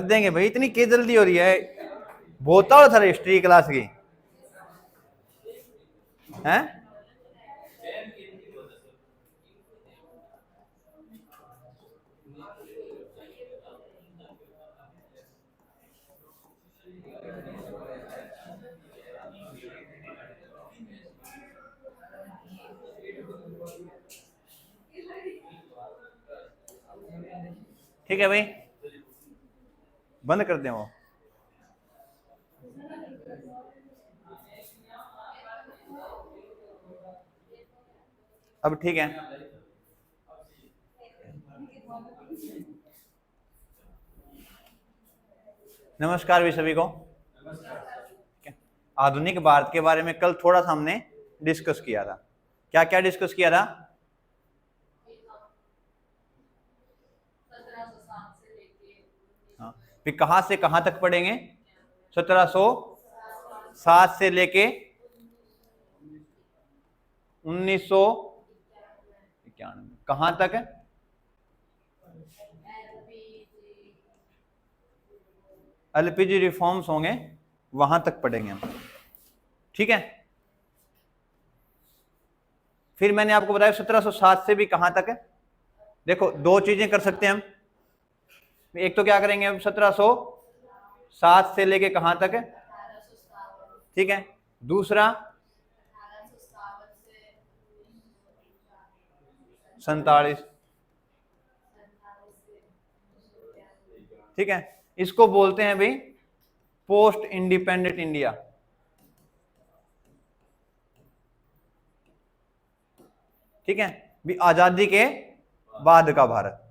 देंगे भाई, इतनी क्या जल्दी हो रही है? बोता हो सर हिस्ट्री क्लास की हैं? ठीक है भाई, बंद कर दें वो। अब ठीक है, नमस्कार भी सभी को। आधुनिक भारत के बारे में कल थोड़ा सा हमने डिस्कस किया था। क्या क्या डिस्कस किया था? हाँ, फिर कहां से कहां तक पढ़ेंगे? 1707 से लेके 1991 कहां तक है? एलपीजी रिफॉर्म्स होंगे, वहां तक पढ़ेंगे हम। ठीक है, फिर मैंने आपको बताया 1707 से भी कहां तक है। देखो दो चीजें कर सकते हैं हम। एक तो क्या करेंगे हम, 1707 से लेके कहां तक है, ठीक है। दूसरा 47, ठीक है। इसको बोलते हैं भाई पोस्ट इंडिपेंडेंट इंडिया। ठीक है, भी आजादी के बाद का भारत।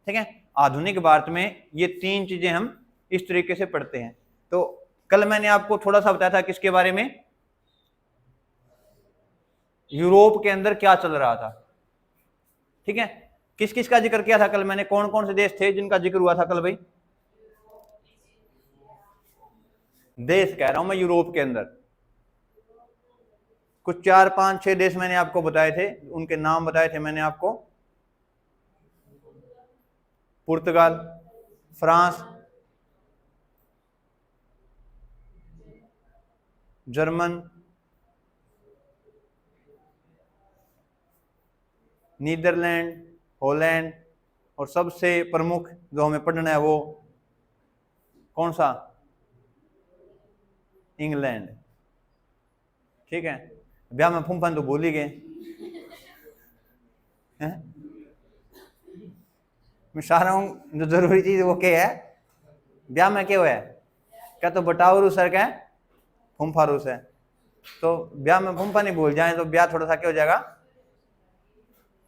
ठीक है, आधुनिक भारत में ये तीन चीजें हम इस तरीके से पढ़ते हैं। तो कल मैंने आपको थोड़ा सा बताया था किसके बारे में, यूरोप के अंदर क्या चल रहा था। ठीक है, किस किस का जिक्र किया था कल मैंने, कौन कौन से देश थे जिनका जिक्र हुआ था कल भाई? देश कह रहा हूं मैं, यूरोप के अंदर कुछ 4 5 6 देश मैंने आपको बताए थे, उनके नाम बताए थे मैंने आपको। पुर्तगाल, फ्रांस, जर्मन, नीदरलैंड, हॉलैंड, और सबसे प्रमुख जो हमें पढ़ना है वो कौन सा? इंग्लैंड। ठीक है, ब्याह में फूफन तो भूल ही गए। मैं चाह रहा हूं जो जरूरी चीज वो क्या है, ब्याह में क्या हुआ है? क्या तो बटाऊ रूस है, क्या फूफा रूस है। तो ब्याह में फूफा नहीं भूल जाए तो ब्याह थोड़ा सा क्या हो जाएगा।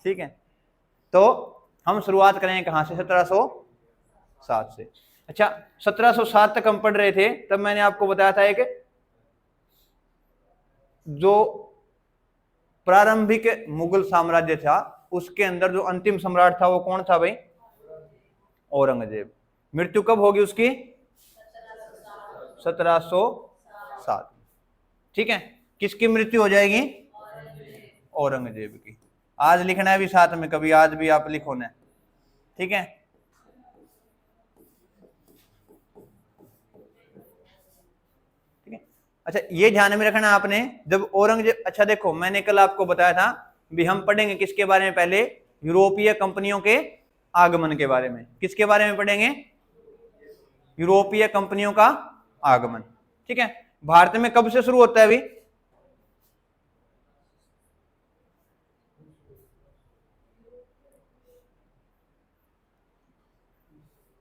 ठीक है, तो हम शुरुआत करेंगे कहां से? 1707 से। अच्छा, 1707 तक हम पढ़ रहे थे, तब मैंने आपको बताया था एक जो प्रारंभिक मुगल साम्राज्य था उसके अंदर जो अंतिम सम्राट था वो कौन था भाई? औरंगजेब। मृत्यु कब होगी उसकी? 1707। ठीक है, किसकी मृत्यु हो जाएगी? औरंगजेब की। आज लिखना है भी साथ में, कभी आज भी आप लिखो ना। ठीक है, ठीक है। अच्छा, ये ध्यान में रखना आपने, जब औरंगजेब, अच्छा देखो मैंने कल आपको बताया था भी हम पढ़ेंगे किसके बारे में, पहले यूरोपीय कंपनियों के आगमन के बारे में। किसके बारे में पढ़ेंगे? यूरोपीय कंपनियों का आगमन। ठीक है, भारत में कब से शुरू होता है अभी?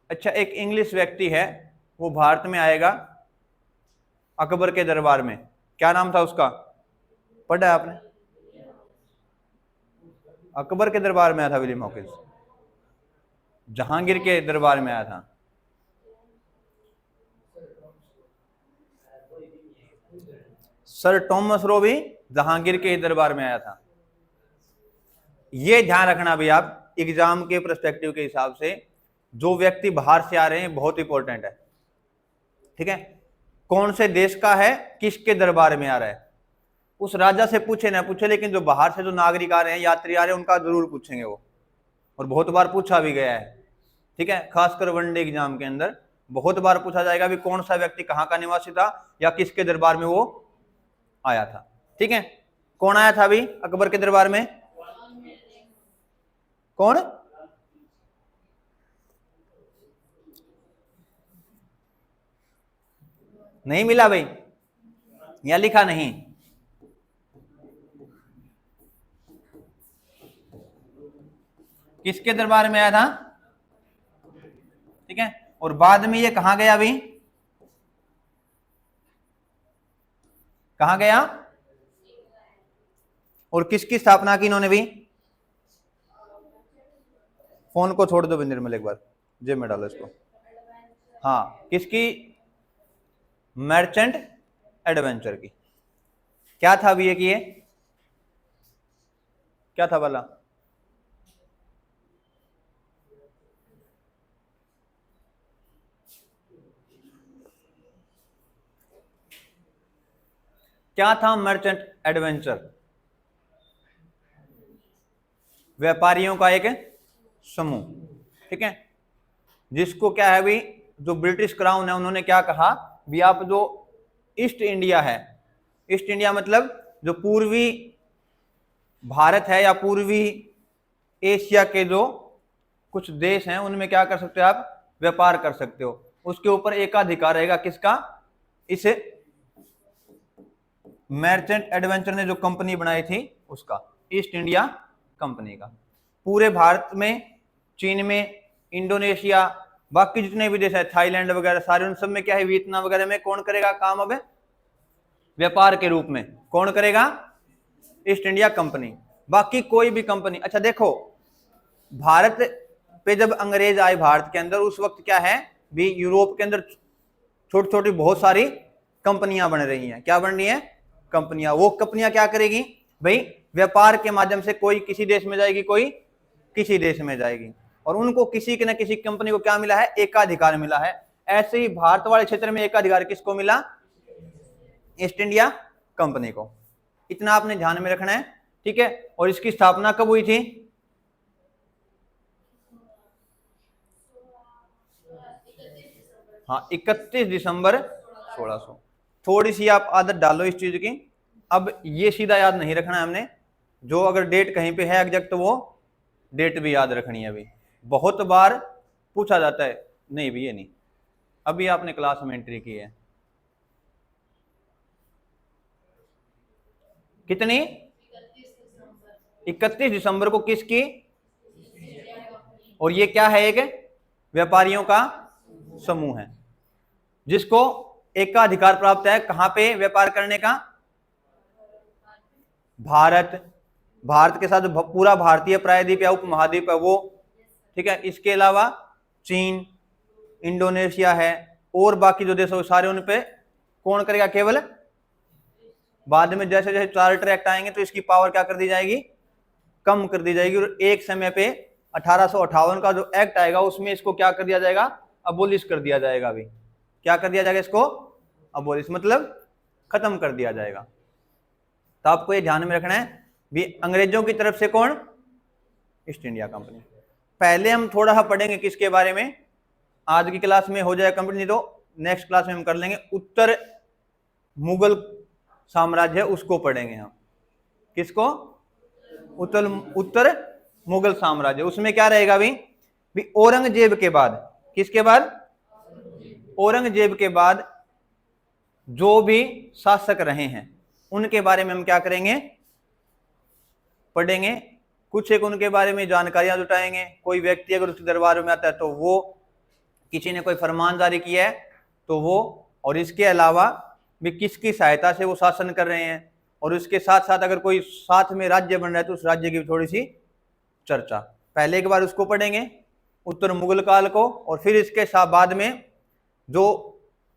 अच्छा, एक इंग्लिश व्यक्ति है वो भारत में आएगा अकबर के दरबार में, क्या नाम था उसका? पढ़ा है आपने? अकबर के दरबार में आया था विलियम हॉकिंस, जहांगीर के दरबार में आया था। सर टॉमस रो भी जहांगीर के दरबार में आया था। ये ध्यान रखना भी आप एग्जाम के पर्सपेक्टिव के हिसाब से, जो व्यक्ति बाहर से आ रहे हैं बहुत इंपॉर्टेंट है। ठीक है, कौन से देश का है, किसके दरबार में आ रहा है, उस राजा से पूछे ना पूछे, लेकिन जो बाहर से जो नागरिक आ रहे हैं, यात्री आ रहे हैं, उनका जरूर पूछेंगे वो, और बहुत बार पूछा भी गया है। ठीक है, खासकर वनडे एग्जाम के अंदर बहुत बार पूछा जाएगा भी कौन सा व्यक्ति कहाँ का निवासी था या किसके दरबार में वो आया था। ठीक है, कौन आया था अभी अकबर के दरबार में? कौन? नहीं मिला भाई, या लिखा नहीं? किसके दरबार में आया था? ठीक है, और बाद में ये कहां गया अभी? कहां गया? और किसकी स्थापना की इन्होंने भी? फोन को छोड़ दो भी निर्मल, एक बार जेब में डालो इसको। हाँ, किसकी? मर्चेंट एडवेंचर की। क्या था अभी ये कि ये क्या था भला? क्या था मर्चेंट एडवेंचर? व्यापारियों का एक समूह। ठीक है, जिसको क्या है भी, जो ब्रिटिश क्राउन है उन्होंने क्या कहा भी, आप जो ईस्ट इंडिया है, ईस्ट इंडिया मतलब जो पूर्वी भारत है या पूर्वी एशिया के जो कुछ देश हैं उनमें क्या कर सकते हो आप? व्यापार कर सकते हो। उसके ऊपर एकाधिकार रहेगा किसका? इस मर्चेंट एडवेंचर ने जो कंपनी बनाई थी उसका, ईस्ट इंडिया कंपनी का। पूरे भारत में, चीन में, इंडोनेशिया, बाकी जितने भी देश है, थाईलैंड वगैरह सारे, उन सब में क्या है, वियतनाम वगैरह में कौन करेगा काम अब? व्यापार के रूप में कौन करेगा? East India company. बाकी कोई भी कंपनी। अच्छा देखो, भारत पे जब अंग्रेज आए भारत के अंदर, उस वक्त क्या है भी, यूरोप के अंदर छोटी छोटी बहुत सारी कंपनियां बन रही हैं। क्या बन रही हैं? कंपनियां। वो कंपनियां क्या करेगी भाई? व्यापार के माध्यम से कोई किसी देश में जाएगी, कोई किसी देश में जाएगी, और उनको किसी न किसी कंपनी को क्या मिला है? एकाधिकार मिला है। ऐसे ही भारत वाले क्षेत्र में एकाधिकार किसको मिला? ईस्ट इंडिया कंपनी को। इतना आपने ध्यान में रखना है। ठीक है, और इसकी स्थापना कब हुई थी? हाँ, 31 दिसंबर 1600। थोड़ी सी आप आदत डालो इस चीज की। अब ये सीधा याद नहीं रखना है हमने, जो अगर डेट कहीं पे है एग्जैक्ट तो वो डेट भी याद रखनी है। अभी बहुत बार पूछा जाता है, नहीं भी ये नहीं, अभी आपने क्लास में एंट्री की है कितनी? 31 दिसंबर को किसकी? और ये क्या है? एक व्यापारियों का समूह है जिसको एकाधिकार प्राप्त है कहां पे व्यापार करने का? भारत के साथ पूरा भारतीय प्रायद्वीप या उपमहाद्वीप है वो। ठीक है, इसके अलावा चीन, इंडोनेशिया है, और बाकी जो देश है सारे उन पे कौन करेगा? केवल बाद में जैसे जैसे चार्टर एक्ट आएंगे तो इसकी पावर क्या कर दी जाएगी? कम कर दी जाएगी। और एक समय पे 1858 का जो एक्ट आएगा उसमें इसको क्या कर दिया जाएगा? अबोलिश कर दिया जाएगा। अभी क्या कर दिया जाएगा इसको? अबोलिश मतलब खत्म कर दिया जाएगा। तो आपको ये ध्यान में रखना है भी, अंग्रेजों की तरफ से कौन? East India company. पहले हम थोड़ा सा पढ़ेंगे किसके बारे में, आज की क्लास में हो जाए कंप्लीट, नहीं तो नेक्स्ट क्लास में हम कर लेंगे। उत्तर मुगल साम्राज्य उसको पढ़ेंगे हम। किसको? उत्तर मुगल साम्राज्य। उसमें क्या रहेगा भी औरंगजेब के बाद, किसके बाद? औरंगजेब के बाद जो भी शासक रहे हैं उनके बारे में हम क्या करेंगे? पढ़ेंगे। कुछ एक उनके बारे में जानकारियां जुटाएंगे। कोई व्यक्ति अगर उसके दरबार में आता है तो वो, किसी ने कोई फरमान जारी किया है तो वो, और इसके अलावा भी किसकी सहायता से वो शासन कर रहे हैं, और उसके साथ साथ अगर कोई साथ में राज्य बन रहा है तो उस राज्य की भी थोड़ी सी चर्चा। पहले एक बार उसको पढ़ेंगे, उत्तर मुगल काल को, और फिर इसके साथ बाद में जो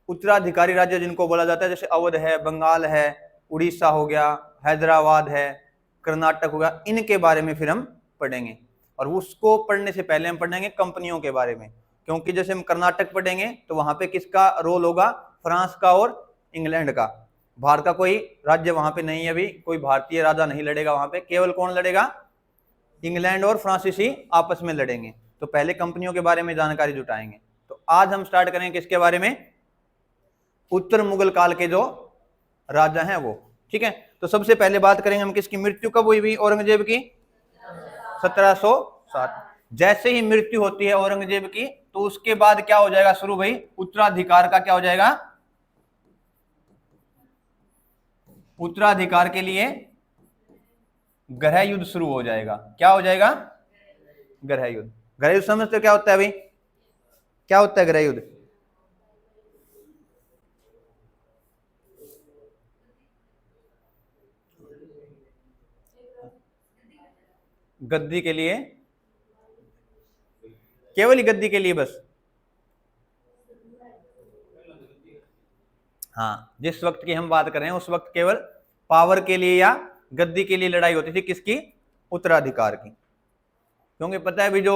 उत्तराधिकारी राज्य जिनको बोला जाता है, जैसे अवध है, बंगाल है, उड़ीसा हो गया, हैदराबाद है, कर्नाटक हो गया, इनके बारे में फिर हम पढ़ेंगे। और उसको पढ़ने से पहले हम पढ़ेंगे कंपनियों के बारे में, क्योंकि जैसे हम कर्नाटक पढ़ेंगे तो वहां पे किसका रोल होगा? फ्रांस का और इंग्लैंड का। भारत का कोई राज्य वहां पे नहीं है, अभी कोई भारतीय राजा नहीं लड़ेगा वहां पे, केवल कौन लड़ेगा? इंग्लैंड और फ्रांसीसी आपस में लड़ेंगे। तो पहले कंपनियों के बारे में जानकारी जुटाएंगे। तो आज हम स्टार्ट करेंगे किसके बारे में, उत्तर मुगल काल के जो राजा हैं वो। ठीक है, तो सबसे पहले बात करेंगे हम किसकी, मृत्यु कब हुई भी औरंगजेब की, 1707। जैसे ही मृत्यु होती है औरंगजेब की तो उसके बाद क्या हो जाएगा शुरू भाई, उत्तराधिकार का क्या हो जाएगा, उत्तराधिकार के लिए ग्रह युद्ध शुरू हो जाएगा। क्या हो जाएगा, ग्रह युद्ध। ग्रह युद्ध समझते हो क्या होता है भाई, क्या होता है ग्रह युद्ध, गद्दी के लिए, केवल ही गद्दी के लिए बस, हाँ जिस वक्त की हम बात कर रहे हैं उस वक्त केवल पावर के लिए या गद्दी के लिए लड़ाई होती थी, किसकी, उत्तराधिकार की। क्योंकि पता है भी जो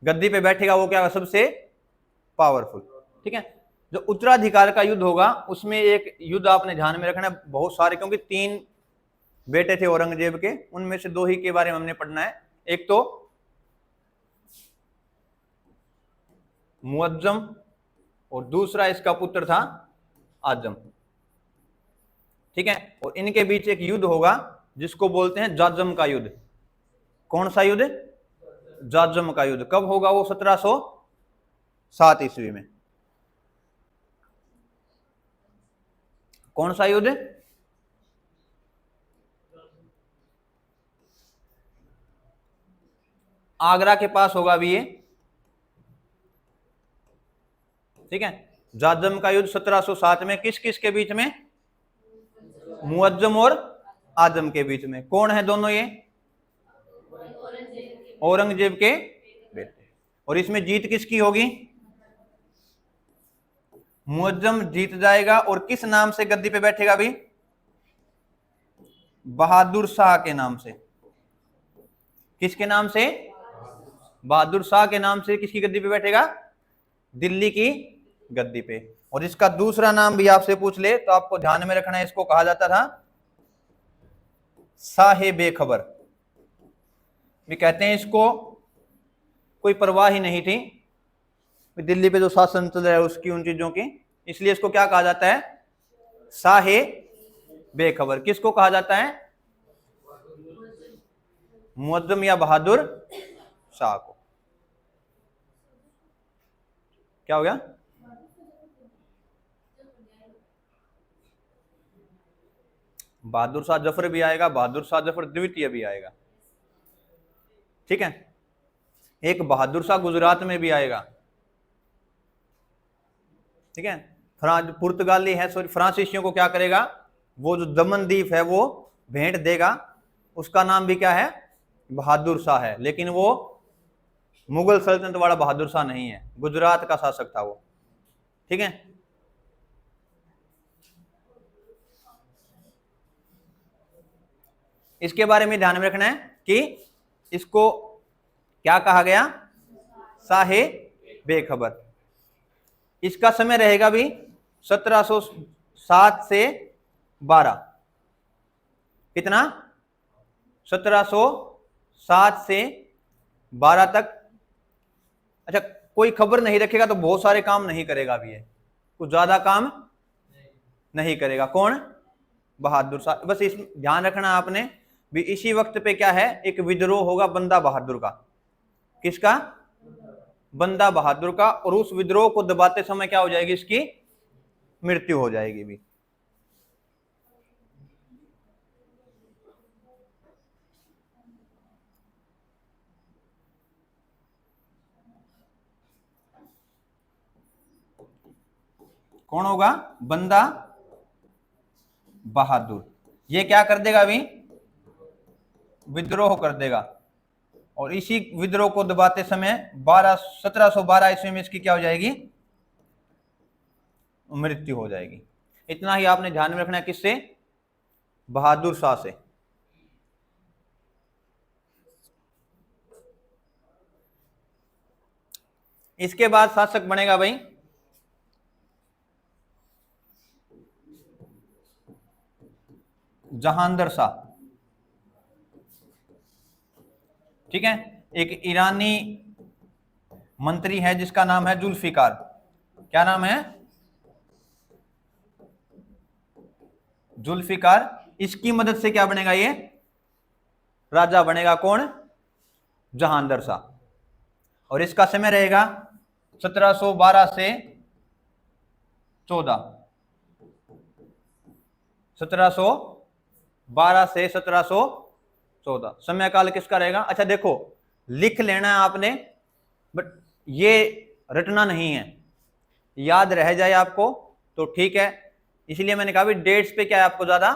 गद्दी पे बैठेगा वो क्या होगा, सबसे पावरफुल। ठीक है, जो उत्तराधिकार का युद्ध होगा उसमें एक युद्ध आपने ध्यान में रखना है, बहुत सारे, क्योंकि 3 बेटे थे औरंगजेब के, उनमें से 2 ही के बारे में हमने पढ़ना है। एक तो मुअज्जम और दूसरा इसका पुत्र था आजम। ठीक है, और इनके बीच एक युद्ध होगा जिसको बोलते हैं जाजम का युद्ध। कौन सा युद्ध, जाजम का युद्ध। कब होगा वो, 1707 ईस्वी में। कौन सा युद्ध, आगरा के पास होगा अभी ये। ठीक है, जाजम का युद्ध 1707 में किस किस के बीच में, मुअज्जम और आजम के बीच में। कौन है दोनों ये, औरंगजेब के बेटे। और इसमें जीत किसकी होगी, मुअज्जम जीत जाएगा। और किस नाम से गद्दी पे बैठेगा भी, बहादुर शाह के नाम से। किसके नाम से, बहादुर शाह के नाम से किसकी गद्दी पे बैठेगा, दिल्ली की गद्दी पे। और इसका दूसरा नाम भी आपसे पूछ ले तो आपको ध्यान में रखना है, इसको कहा जाता था साहे बेखबर भी कहते हैं इसको। कोई परवाह ही नहीं थी दिल्ली पे जो शासन चल रहा है उसकी, उन चीजों की, इसलिए इसको क्या कहा जाता है, साहे बेखबर। किसको कहा जाता है, मुअज्जम या बहादुर शाह को। क्या हो गया, बहादुर शाह जफर भी आएगा, बहादुर शाह जफर द्वितीय भी आएगा। ठीक है, एक बहादुर शाह गुजरात में भी आएगा। ठीक है, पुर्तगाली है, सॉरी फ्रांसीसियों को क्या करेगा, वो जो दमन द्वीप है वो भेंट देगा, उसका नाम भी क्या है, बहादुर शाह है। लेकिन वो मुगल सल्तनत वाला बहादुर शाह नहीं है, गुजरात का शासक था वो। ठीक है, इसके बारे में ध्यान में रखना है कि इसको क्या कहा गया, साहे बेखबर। इसका समय रहेगा भी 1707 से 12। कितना, 1707 से 12 तक। अच्छा, कोई खबर नहीं रखेगा तो बहुत सारे काम नहीं करेगा भी, ये कुछ ज्यादा काम नहीं करेगा। कौन, बहादुर शाह। बस इस ध्यान रखना आपने भी, इसी वक्त पे क्या है, एक विद्रोह होगा बंदा बहादुर का। किसका, बंदा बहादुर का। और उस विद्रोह को दबाते समय क्या हो जाएगी, इसकी मृत्यु हो जाएगी भी। कौन होगा, बंदा बहादुर। ये क्या कर देगा अभी, विद्रोह कर देगा। और इसी विद्रोह को दबाते समय 1712 ईस्वी में इसकी क्या हो जाएगी, मृत्यु हो जाएगी। इतना ही आपने ध्यान में रखना है, किससे, बहादुर शाह से। इसके बाद शासक बनेगा भाई जहांगीर शाह। ठीक है, एक ईरानी मंत्री है जिसका नाम है जुल्फिकार। क्या नाम है? जुल्फिकार। इसकी मदद से क्या बनेगा? ये राजा बनेगा। कौन? जहांदर शाह। और इसका समय रहेगा 1712 से 14। 1712 से 1714 समय काल किसका रहेगा? अच्छा देखो, लिख लेना है आपने, बट ये रटना नहीं है, याद रह जाए आपको तो ठीक है। इसलिए मैंने कहा भी डेट्स पे क्या है, आपको ज्यादा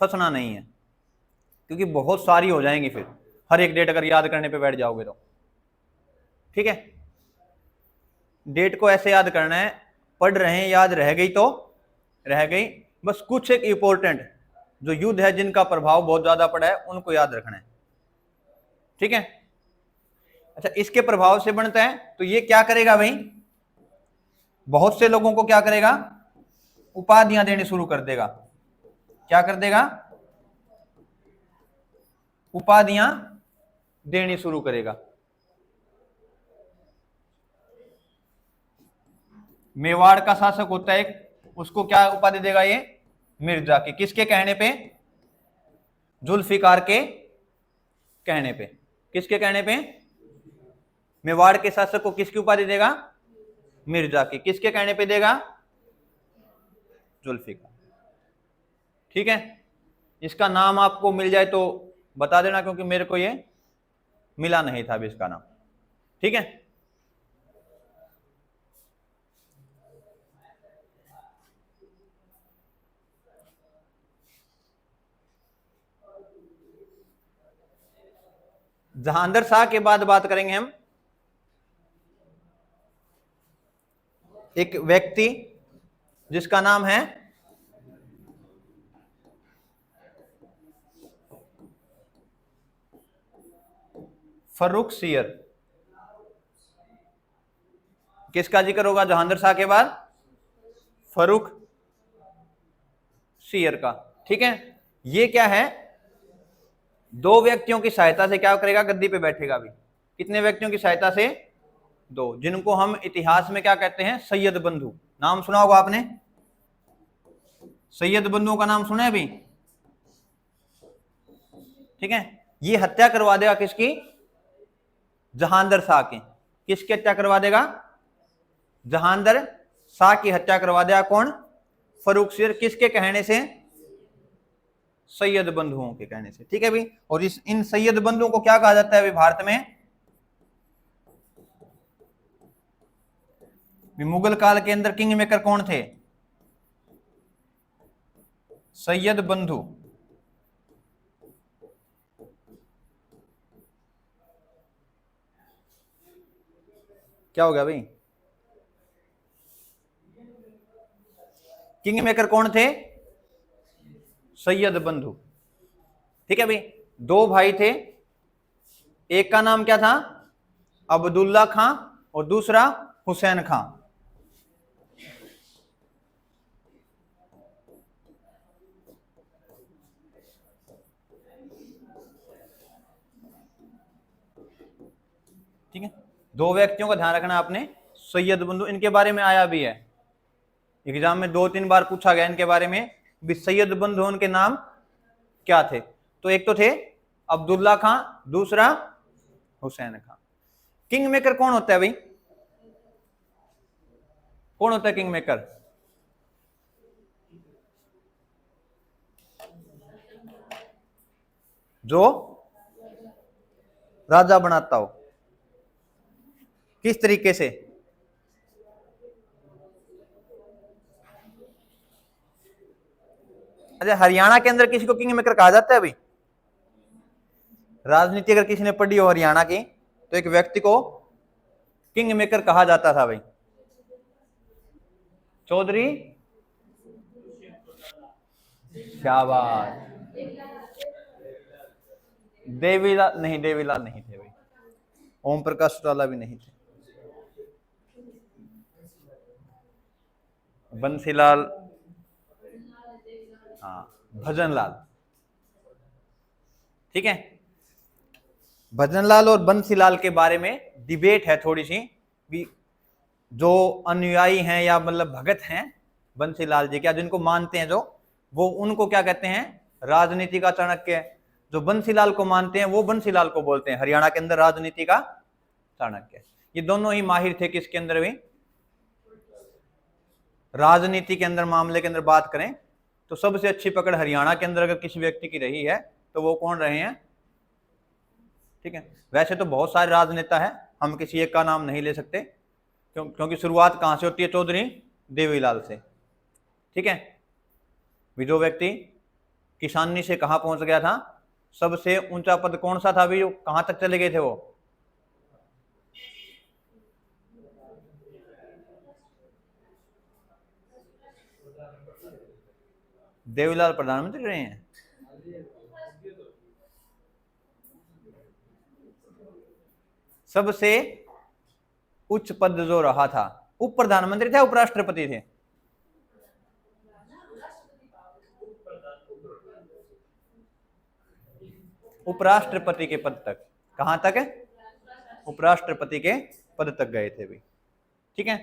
फंसना नहीं है, क्योंकि बहुत सारी हो जाएंगी फिर, हर एक डेट अगर याद करने पे बैठ जाओगे तो। ठीक है, डेट को ऐसे याद करना है, पढ़ रहे हैं, याद रह गई तो रह गई, बस कुछ एक इंपॉर्टेंट जो युद्ध है जिनका प्रभाव बहुत ज्यादा पड़ा है उनको याद रखना है। ठीक है। अच्छा, इसके प्रभाव से बनता है तो ये क्या करेगा भाई, बहुत से लोगों को क्या करेगा, उपाधियां देनी शुरू कर देगा। क्या कर देगा? उपाधियां देनी शुरू करेगा। मेवाड़ का शासक होता है एक, उसको क्या उपाधि देगा ये? मिर्जा की। किसके कहने पे? जुल्फिकार के कहने पे। किसके कहने पे? मेवाड़ के शासक को किसकी उपाधि देगा? मिर्जा की। किसके कहने पे देगा? जुल्फिकार। ठीक है, इसका नाम आपको मिल जाए तो बता देना, क्योंकि मेरे को ये मिला नहीं था अभी इसका नाम। ठीक है, जहांदर शाह के बाद बात करेंगे हम एक व्यक्ति जिसका नाम है फर्रुखसियर। किसका जिक्र होगा जहांदर शाह के बाद? फर्रुखसियर का। ठीक है, ये क्या है, दो व्यक्तियों की सहायता से क्या करेगा, गद्दी पे बैठेगा भी। कितने व्यक्तियों की सहायता से? दो, जिनको हम इतिहास में क्या कहते हैं? सैयद बंधु। नाम सुना होगा आपने, सैयद बंधुओं का नाम सुना है अभी? ठीक है, ये हत्या करवा देगा किसकी? जहांदर शाह की। किसकी हत्या करवा देगा? जहांदर शाह की हत्या करवा देगा। कौन? फर्रुखसियर। किसके कहने से? सैयद बंधुओं के कहने से। ठीक है भाई, और इन सैयद बंधुओं को क्या कहा जाता है अभी भारत में? मुगल काल के अंदर किंग मेकर कौन थे? सैयद बंधु। क्या हो गया भाई? किंग मेकर कौन थे? सैयद बंधु। ठीक है भाई, दो भाई थे, एक का नाम क्या था? अब्दुल्ला खां, और दूसरा हुसैन खां। ठीक है, दो व्यक्तियों का ध्यान रखना आपने, सैयद बंधु। इनके बारे में आया भी है एग्जाम में, 2-3 बार पूछा गया इनके बारे में भी, सैयद बंधु उनके नाम क्या थे? तो एक तो थे अब्दुल्ला खां, दूसरा हुसैन खां। किंग मेकर कौन होता है भाई? कौन होता है किंग मेकर? जो राजा बनाता हो। किस तरीके से? अच्छा, हरियाणा के अंदर किसी को किंग मेकर कहा जाता है अभी? राजनीति अगर किसी ने पढ़ी हो हरियाणा की, तो एक व्यक्ति को किंग मेकर कहा जाता था भाई। चौधरी, शाबाश। देवीलाल नहीं, देवीलाल नहीं थे भाई, ओम प्रकाश चौटाला भी नहीं थे, बंसीलाल, हाँ, भजनलाल। ठीक है, भजनलाल और बंसीलाल के बारे में डिबेट है थोड़ी सी, भी जो अनुयायी हैं या मतलब भगत हैं बंसीलाल जी के, जिनको मानते हैं जो, वो उनको क्या कहते हैं, राजनीति का चाणक्य। जो बंसीलाल को मानते हैं वो बंसीलाल को बोलते हैं हरियाणा के अंदर राजनीति का चाणक्य। ये दोनों ही माहिर थे किसके अंदर भी, राजनीति के अंदर, मामले के अंदर बात करें तो सबसे अच्छी पकड़ हरियाणा के अंदर अगर किसी व्यक्ति की रही है तो वो कौन रहे हैं, ठीक है। वैसे तो बहुत सारे राजनेता हैं, हम किसी एक का नाम नहीं ले सकते, क्योंकि शुरुआत कहां से होती है, चौधरी देवीलाल से, ठीक है। भी जो व्यक्ति किसानी से कहां पहुंच गया था, सबसे ऊंचा पद कौन सा था, भी कहां तक चले गए थे वो, देवीलाल प्रधानमंत्री रहे हैं। सबसे उच्च पद जो रहा था, उप प्रधानमंत्री थे, उपराष्ट्रपति थे, उपराष्ट्रपति के पद तक, कहां तक है, उपराष्ट्रपति के पद तक गए थे भी, ठीक है।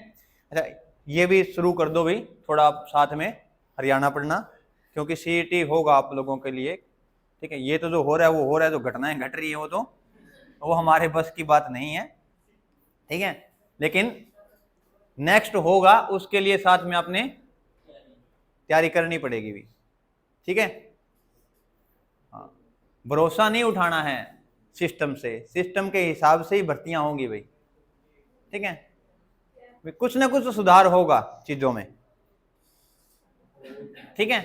अच्छा ये भी शुरू कर दो भाई थोड़ा आप साथ में हरियाणा पढ़ना, क्योंकि सीईटी होगा आप लोगों के लिए, ठीक है। ये तो जो हो रहा है वो हो रहा है, जो घटनाएं घट रही है वो हमारे बस की बात नहीं है, ठीक है। लेकिन नेक्स्ट होगा उसके लिए साथ में आपने तैयारी करनी पड़ेगी भी, ठीक है। हाँ, भरोसा नहीं उठाना है सिस्टम से, सिस्टम के हिसाब से ही भर्तियां होंगी भाई, ठीक है। कुछ ना कुछ तो सुधार होगा चीजों में, ठीक है।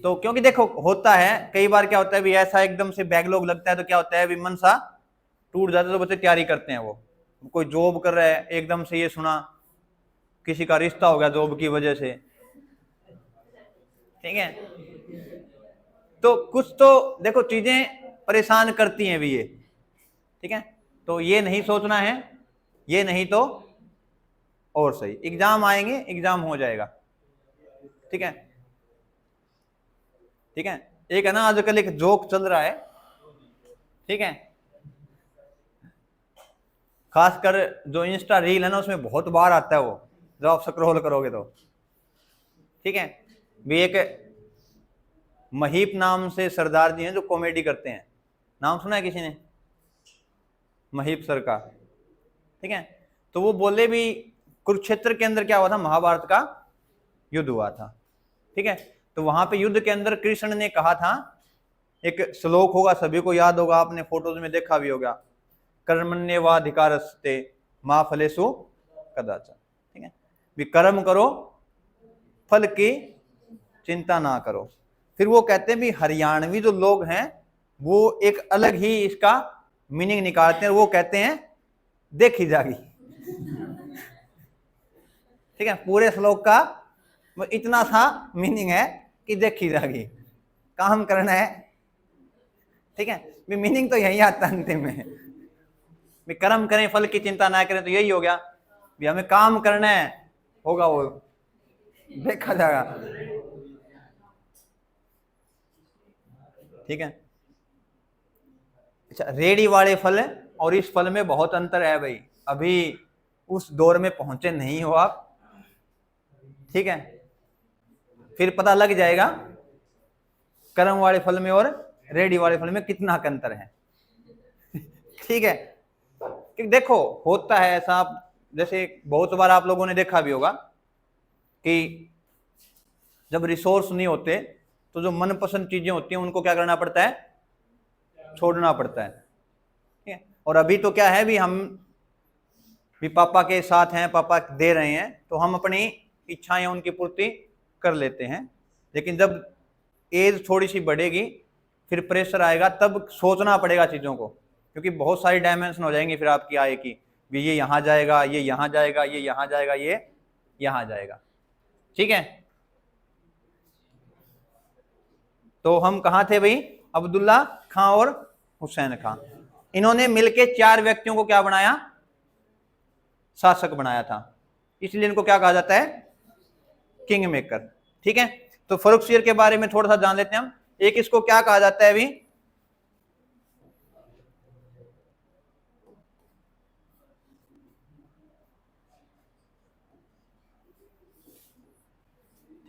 तो क्योंकि देखो होता है कई बार क्या होता है भी, ऐसा एकदम से बैकलॉग लगता है तो क्या होता है भी, मन सा टूट जाता है, तो बच्चे तैयारी करते हैं, वो कोई जॉब कर रहा है, एकदम से ये सुना किसी का रिश्ता हो गया जॉब की वजह से, ठीक है। तो कुछ तो देखो चीजें परेशान करती हैं भी ये, ठीक है। तो ये नहीं सोचना है, ये नहीं तो और सही, एग्जाम आएंगे, एग्जाम हो जाएगा, ठीक है, ठीक है। एक है ना आजकल एक जोक चल रहा है, ठीक है, खासकर जो इंस्टा रील है ना उसमें बहुत बार आता है वो, जब आप स्क्रॉल करोगे तो, ठीक है। भी एक महीप नाम से सरदार जी हैं जो कॉमेडी करते हैं, नाम सुना है किसी ने, महीप सर का, ठीक है। तो वो बोले भी कुरुक्षेत्र के अंदर क्या हुआ था, महाभारत का युद्ध हुआ था, ठीक है। तो वहां पे युद्ध के अंदर कृष्ण ने कहा था, एक श्लोक होगा सभी को याद होगा, आपने फोटोज में देखा भी होगा, कर्मण्येवाधिकारस्ते मा फलेषु कदाचन, ठीक है। भी कर्म करो, फल की चिंता ना करो। फिर वो कहते हैं भी हरियाणवी जो लोग हैं वो एक अलग ही इसका मीनिंग निकालते हैं, वो कहते हैं देखी जागी, ठीक है। पूरे श्लोक का इतना सा मीनिंग है कि देखी जागी, काम करना है, ठीक है। मीनिंग तो यही आता है अंतिम में, भी कर्म करें फल की चिंता ना करें, तो यही हो गया भी हमें काम करना है, होगा वो देखा जाएगा, ठीक है। अच्छा रेडी वाले फल और इस फल में बहुत अंतर है भाई, अभी उस दौर में पहुंचे नहीं हो आप, ठीक है। फिर पता लग जाएगा कर्म वाले फल में और रेडी वाले फल में कितना अंतर है, ठीक है। कि देखो होता है ऐसा, आप जैसे बहुत बार आप लोगों ने देखा भी होगा कि जब रिसोर्स नहीं होते तो जो मनपसंद चीजें होती हैं उनको क्या करना पड़ता है, छोड़ना पड़ता है, ठीक है। और अभी तो क्या है भी, हम भी पापा के साथ हैं, पापा दे रहे हैं तो हम अपनी इच्छाएं उनकी पूर्ति कर लेते हैं, लेकिन जब एज थोड़ी सी बढ़ेगी फिर प्रेशर आएगा, तब सोचना पड़ेगा चीज़ों को, क्योंकि बहुत सारी डायमेंशन हो जाएंगी फिर आपकी आय की, भी ये यहाँ जाएगा, ये यहाँ जाएगा, ये यहाँ जाएगा, ये यहाँ जाएगा, ठीक है। तो हम कहाँ थे भाई, अब्दुल्ला खां और हुसैन खां, इन्होंने मिलके 4 व्यक्तियों को क्या बनाया, शासक बनाया था, इसलिए इनको क्या कहा जाता है, किंग मेकर, ठीक है। तो फर्रुखसियर के बारे में थोड़ा सा जान लेते हैं हम, एक इसको क्या कहा जाता है अभी,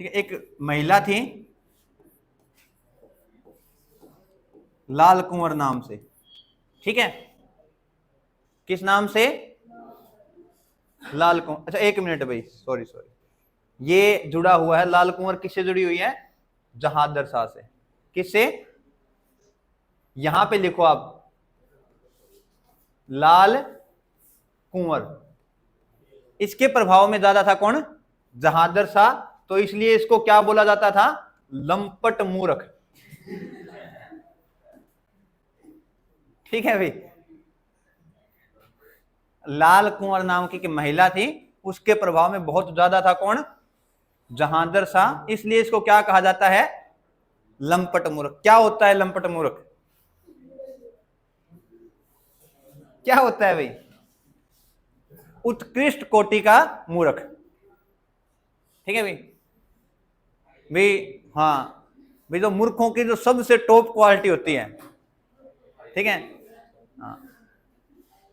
ठीक है, एक महिला थी लाल कुंवर नाम से, ठीक है, किस नाम से? लाल कुंवर। अच्छा एक मिनट भाई, सॉरी सॉरी, ये जुड़ा हुआ है, लाल कुंवर किससे जुड़ी हुई है? जहादर शाह से। किससे? यहां पे लिखो आप, लाल कुंवर। इसके प्रभाव में ज्यादा था कौन? जहादर शाह। तो इसलिए इसको क्या बोला जाता था? लंपट मूर्ख। ठीक है भाई, लाल कुंवर नाम की महिला थी, उसके प्रभाव में बहुत ज्यादा था कौन? जहादर शाह। इसलिए इसको क्या कहा जाता है? लंपट मूर्ख। क्या होता है लंपट मूर्ख? क्या होता है भाई? उत्कृष्ट कोटि का मूर्ख। ठीक है भाई, भाई हाँ भाई, जो मूर्खों की जो सबसे टॉप क्वालिटी होती है, ठीक है, हाँ,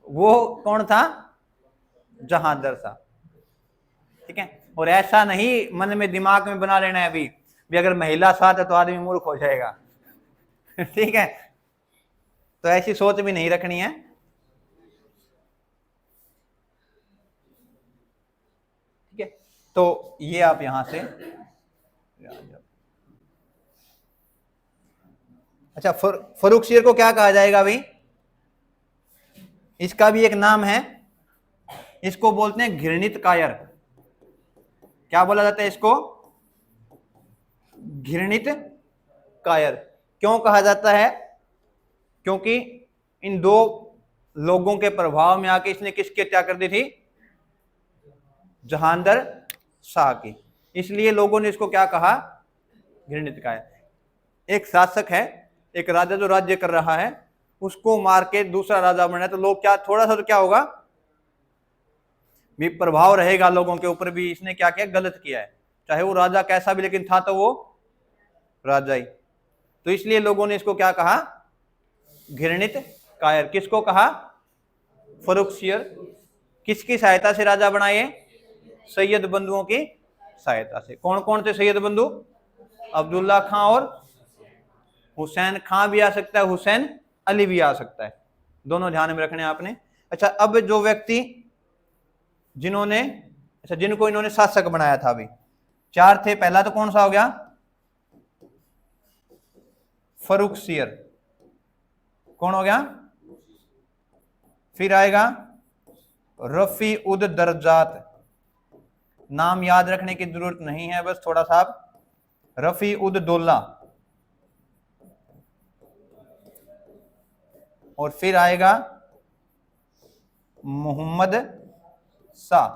वो कौन था? जहादर शाह। ठीक है, और ऐसा नहीं मन में दिमाग में बना लेना है भी अगर महिला साथ है तो आदमी मूर्ख हो जाएगा। ठीक है, तो ऐसी सोच भी नहीं रखनी है। ठीक है, तो ये आप यहां से, अच्छा फर्रुखसियर को क्या कहा जाएगा भाई? इसका भी एक नाम है, इसको बोलते हैं घृणित कायर। क्या बोला जाता है इसको? घृणित कायर। क्यों कहा जाता है? क्योंकि इन दो लोगों के प्रभाव में आके इसने किसकी हत्या कर दी थी? जहांदर शाह की। इसलिए लोगों ने इसको क्या कहा? घृणित कायर। एक शासक है, एक राजा जो राज्य कर रहा है, उसको मार के दूसरा राजा बना है, तो लोग क्या, थोड़ा सा तो क्या होगा भी, प्रभाव रहेगा लोगों के ऊपर भी, इसने क्या किया, गलत किया है, चाहे वो राजा कैसा भी, लेकिन था तो वो राजा ही। तो इसलिए लोगों ने इसको क्या कहा? घृणित कायर। किसको कहा? फर्रुखसियर। किसकी सहायता से राजा बनाए? सैयद बंधुओं की सहायता से। कौन कौन थे सैयद बंधु? अब्दुल्ला खां और हुसैन खां भी आ सकता है, हुसैन अली भी आ सकता है, दोनों ध्यान में रखने आपने। अच्छा, अब जो व्यक्ति जिन्होंने, अच्छा जिनको इन्होंने शासक बनाया था अभी, चार थे। पहला तो कौन सा हो गया? फर्रुखसियर। कौन हो गया? फिर आएगा रफी उद दर्जात। नाम याद रखने की जरूरत नहीं है, बस थोड़ा सा आप, रफी उद दौला। और फिर आएगा मोहम्मद शाह,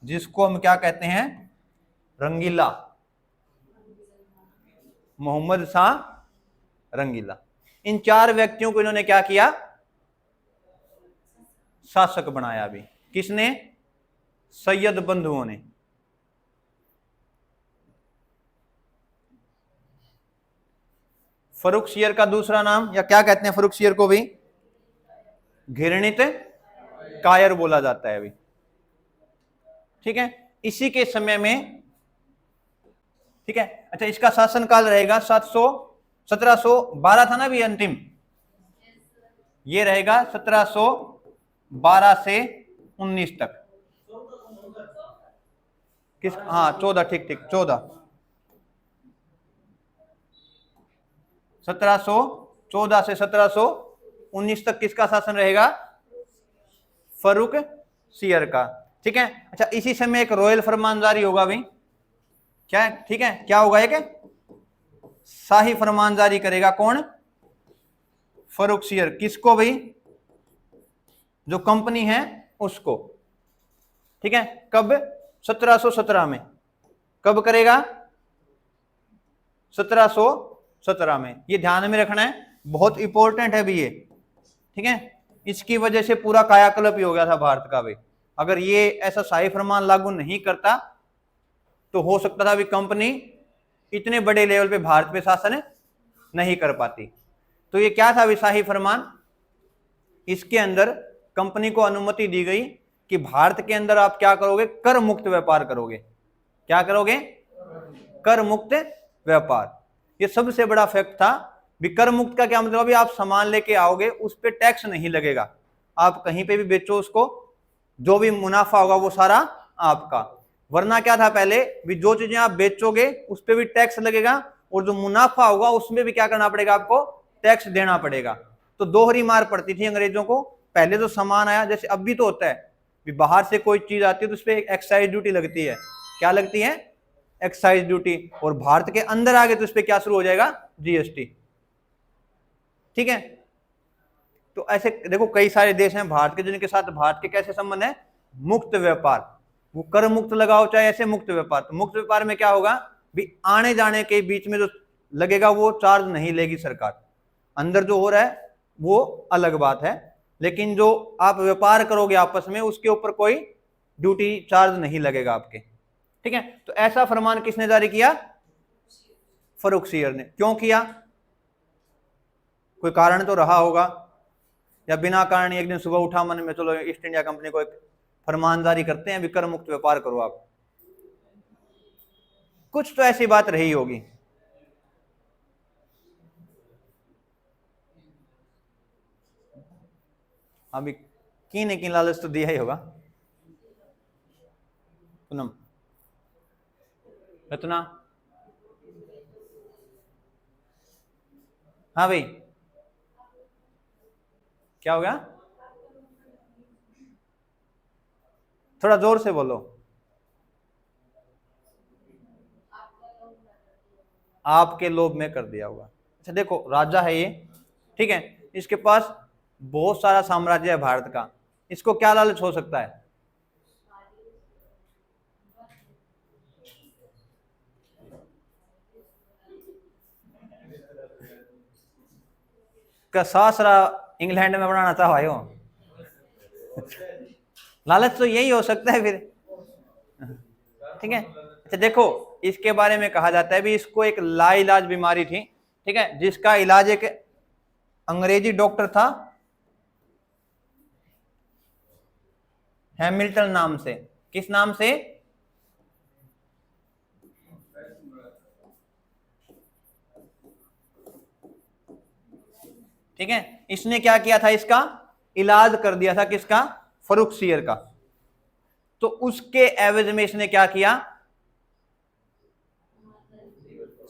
जिसको हम क्या कहते हैं? रंगीला। मोहम्मद शाह रंगीला। इन चार व्यक्तियों को इन्होंने क्या किया? शासक बनाया। अभी किसने? सैयद बंधुओं ने। फर्रुखसियर का दूसरा नाम, या क्या कहते हैं फर्रुखसियर को भी? घृणित कायर बोला जाता है अभी। ठीक है, इसी के समय में, ठीक है, अच्छा इसका शासन काल रहेगा 1712 था ना भी अंतिम, ये रहेगा 1712 से 19 तक। किस, हाँ 14, ठीक ठीक 14, 1714 से 1719 तक किसका शासन रहेगा? फर्रुखसियर का। ठीक है, अच्छा इसी समय एक रॉयल फरमान जारी होगा भाई। क्या है? ठीक है, क्या होगा? एक शाही फरमान जारी करेगा कौन? फर्रुखसियर। किसको भाई? जो कंपनी है उसको। ठीक है, कब? 1717 में। कब करेगा? 1717 में। ये ध्यान में रखना है, बहुत इंपॉर्टेंट है भी ये। ठीक है, इसकी वजह से पूरा कायाकल्प ही हो गया था भारत का भाई। अगर ये ऐसा शाही फरमान लागू नहीं करता तो हो सकता था भी कंपनी इतने बड़े लेवल पे भारत पे शासन नहीं कर पाती। तो ये क्या था भी शाही फरमान? इसके अंदर कंपनी को अनुमति दी गई कि भारत के अंदर आप क्या करोगे? कर मुक्त व्यापार करोगे। क्या करोगे? कर मुक्त व्यापार। ये सबसे बड़ा फैक्ट था। भी कर मुक्त का क्या मतलब, अभी आप सामान लेके आओगे उस पर टैक्स नहीं लगेगा, आप कहीं पे भी बेचो उसको, जो भी मुनाफा होगा वो सारा आपका। वरना क्या था पहले, भी जो चीजें आप बेचोगे उस पर भी टैक्स लगेगा, और जो मुनाफा होगा उसमें भी क्या करना पड़ेगा, आपको टैक्स देना पड़ेगा। तो दोहरी मार पड़ती थी अंग्रेजों को। पहले तो सामान आया, जैसे अब भी तो होता है, भी बाहर से कोई चीज आती है तो उस पर एक्साइज ड्यूटी लगती है। क्या लगती है? Excise duty. और भारत के अंदर आ गए तो उस पर क्या शुरू हो जाएगा? जीएसटी। ठीक है। तो ऐसे देखो कई सारे देश हैं भारत के जिनके साथ भारत के कैसे संबंध है? मुक्त व्यापार। वो कर मुक्त लगाओ चाहे ऐसे मुक्त व्यापार। तो मुक्त व्यापार में क्या होगा, भी आने जाने के बीच में जो लगेगा वो चार्ज नहीं लेगी सरकार। अंदर जो हो रहा है वो अलग बात है, लेकिन जो आप व्यापार करोगे आपस में उसके ऊपर कोई ड्यूटी चार्ज नहीं लगेगा आपके। ठीक है। तो ऐसा फरमान किसने जारी किया? फर्रुखसियर ने। क्यों किया? कोई कारण तो रहा होगा, या बिना कारण एक दिन सुबह उठा मन में चलो ईस्ट इंडिया कंपनी को एक फरमान जारी करते हैं, कर मुक्त व्यापार करो आप। कुछ तो ऐसी बात रही होगी। अभी कीने की लालच तो दिया ही होगा। पूनम, रत्ना, हाँ भाई क्या हो गया? थोड़ा जोर से बोलो। आपके लोभ में कर दिया होगा। अच्छा देखो, राजा है ये, ठीक है, इसके पास बहुत सारा साम्राज्य है भारत का, इसको क्या लालच हो सकता है? का सासरा इंग्लैंड में बनाना था भाई, लालच तो यही हो सकता है फिर। ठीक है। अच्छा देखो, इसके बारे में कहा जाता है भी इसको एक लाइलाज बीमारी थी, ठीक है, जिसका इलाज एक अंग्रेजी डॉक्टर था हैमिल्टन नाम से। किस नाम से? ठीक है। इसने क्या किया था, इसका इलाज कर दिया था। किसका? फर्रुखसियर का। तो उसके एवज में इसने क्या किया?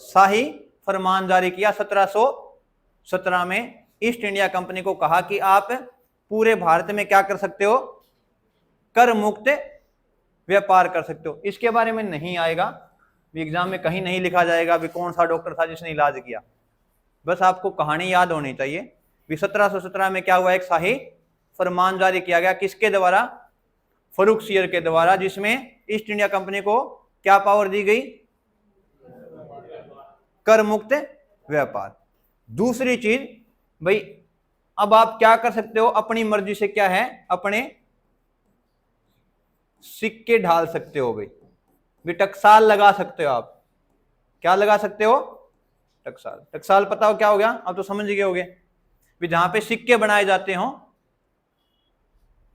शाही फरमान जारी किया 1717 में। ईस्ट इंडिया कंपनी को कहा कि आप पूरे भारत में क्या कर सकते हो? कर मुक्त व्यापार कर सकते हो। इसके बारे में नहीं आएगा एग्जाम में, कहीं नहीं लिखा जाएगा भी कौन सा डॉक्टर था जिसने इलाज किया। बस आपको कहानी याद होनी चाहिए। 1717 में क्या हुआ? एक शाही फरमान जारी किया गया। किसके द्वारा? फर्रुखसियर के द्वारा, जिसमें ईस्ट इंडिया कंपनी को क्या पावर दी गई? कर मुक्त व्यापार। दूसरी चीज भाई, अब आप क्या कर सकते हो अपनी मर्जी से? क्या है? अपने सिक्के ढाल सकते हो भाई, भी टकसाल लगा सकते हो आप। क्या लगा सकते हो? टकसाल। टकसाल पता हो क्या हो गया? अब तो समझ गए होगे, भी जहां पे सिक्के बनाए जाते हो,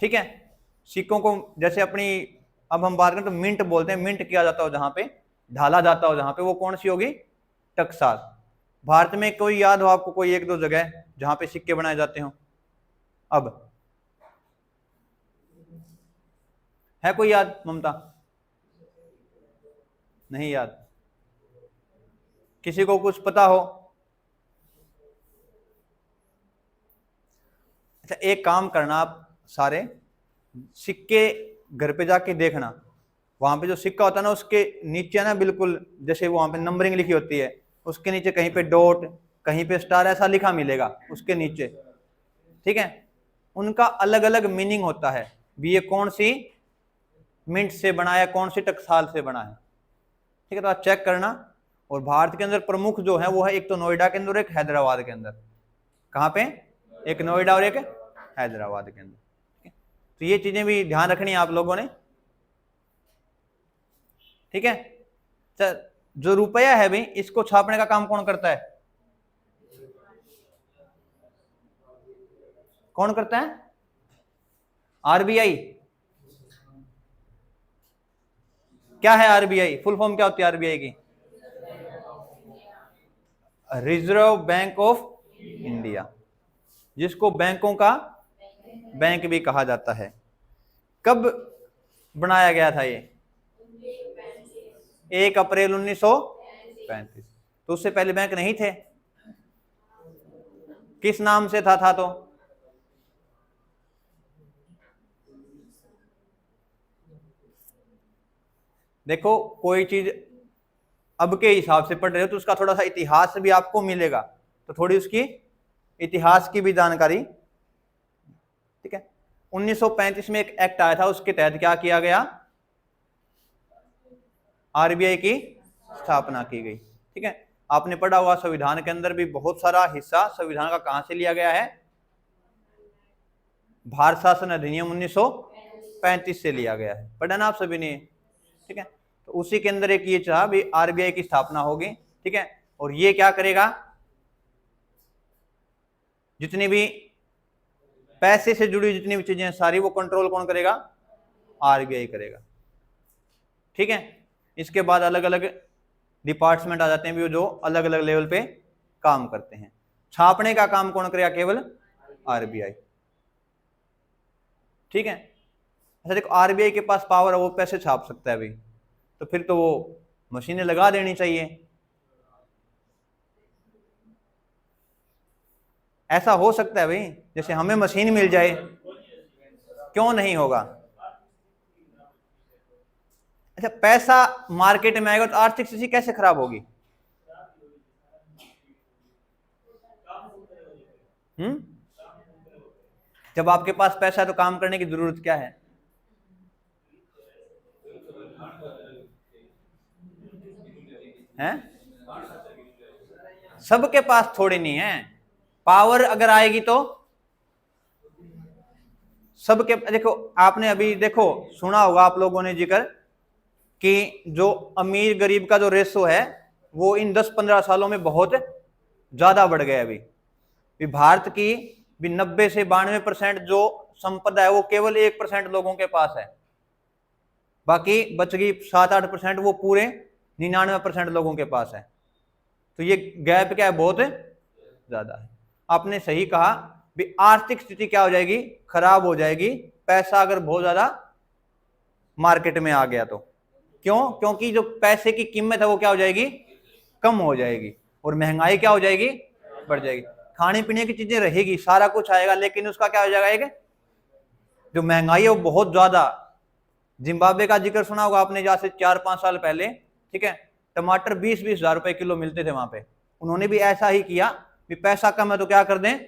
ठीक है, सिक्कों को जैसे अपनी, अब हम बात करें तो मिंट बोलते हैं, मिंट किया जाता हो जहां पे, ढाला जाता हो जहां पे, वो कौन सी होगी? टकसाल। भारत में कोई याद हो आपको कोई एक दो जगह जहां पे सिक्के बनाए जाते हो? अब है कोई याद? ममता, नहीं याद? किसी को कुछ पता हो? अच्छा एक काम करना, आप सारे सिक्के घर पे जाके देखना, वहां पे जो सिक्का होता है ना उसके नीचे ना बिल्कुल जैसे वहां पे नंबरिंग लिखी होती है, उसके नीचे कहीं पे डॉट कहीं पे स्टार ऐसा लिखा मिलेगा उसके नीचे। ठीक है। उनका अलग अलग मीनिंग होता है भी ये कौन सी मिंट से बना है, कौन सी टकसाल से बना है। ठीक है। तो आप चेक करना। और भारत के अंदर प्रमुख जो है वो है एक तो नोएडा के अंदर, एक हैदराबाद के अंदर। कहाँ पे? एक नोएडा और एक हैदराबाद के अंदर। तो ये चीजें भी ध्यान रखनी है आप लोगों ने। ठीक है। जो रुपया है भाई, इसको छापने का काम कौन करता है? कौन करता है? आरबीआई। क्या है आरबीआई? फुल फॉर्म क्या होती है आरबीआई की? रिजर्व बैंक ऑफ इंडिया, जिसको बैंकों का बैंक भी कहा जाता है। कब बनाया गया था ये? 1 अप्रैल 1935। तो उससे पहले बैंक नहीं थे? किस नाम से था तो? देखो, कोई चीज अब के हिसाब से पढ़ रहे हो तो उसका थोड़ा सा इतिहास भी आपको मिलेगा, तो थोड़ी उसकी इतिहास की भी जानकारी, ठीक है। 1935 में एक एक्ट आया था, उसके तहत क्या किया गया? आरबीआई की स्थापना की गई, ठीक है। आपने पढ़ा हुआ संविधान के अंदर भी बहुत सारा हिस्सा संविधान का कहां से लिया गया है? भारत शासन अधिनियम 1935 से लिया गया है, पढ़ा ना आप सभी ने, ठीक है। तो उसी के अंदर एक ये चाहा भी आरबीआई की स्थापना होगी, ठीक है। और ये क्या करेगा? जितनी भी पैसे से जुड़ी जितनी भी चीजें सारी वो कंट्रोल कौन करेगा? आरबीआई करेगा, ठीक है। इसके बाद अलग अलग डिपार्टमेंट आ जाते हैं भी, जो अलग अलग लेवल पे काम करते हैं। छापने का काम कौन करेगा? केवल आरबीआई, ठीक है। अच्छा देखो, आरबीआई के पास पावर है, वो पैसे छाप सकता है अभी, तो फिर तो वो मशीनें लगा देनी चाहिए। ऐसा हो सकता है भाई, जैसे हमें मशीन मिल जाए, क्यों नहीं होगा? अच्छा, पैसा मार्केट में आएगा तो आर्थिक स्थिति कैसे खराब होगी? जब आपके पास पैसा है तो काम करने की जरूरत क्या है? हैं? सबके पास थोड़ी नहीं है पावर, अगर आएगी तो सबके। देखो, आपने अभी देखो सुना होगा आप लोगों ने जिक्र कि जो अमीर गरीब का जो रेशो है वो इन 10-15 सालों में बहुत ज्यादा बढ़ गया। अभी भारत की भी 90 से 92% जो संपदा है वो केवल 1% लोगों के पास है, बाकी बच गई 7-8% वो पूरे 99% लोगों के पास है। तो ये गैप क्या है? बहुत ज्यादा है। आपने सही कहा भी आर्थिक स्थिति क्या हो जाएगी? खराब हो जाएगी, पैसा अगर बहुत ज्यादा मार्केट में आ गया तो। क्यों? क्योंकि जो पैसे की कीमत है वो क्या हो जाएगी? कम हो जाएगी, और महंगाई क्या हो जाएगी? बढ़ जाएगी। खाने पीने की चीजें रहेगी, सारा कुछ आएगा, लेकिन उसका क्या हो जाएगा? जो महंगाई है वो बहुत ज्यादा। जिम्बाब्वे का जिक्र सुना होगा आपने, जहां से 4-5 साल पहले, ठीक है, टमाटर 20-20 हजार रुपए किलो मिलते थे वहां पे। उन्होंने भी ऐसा ही किया भी पैसा कम है तो क्या कर दें?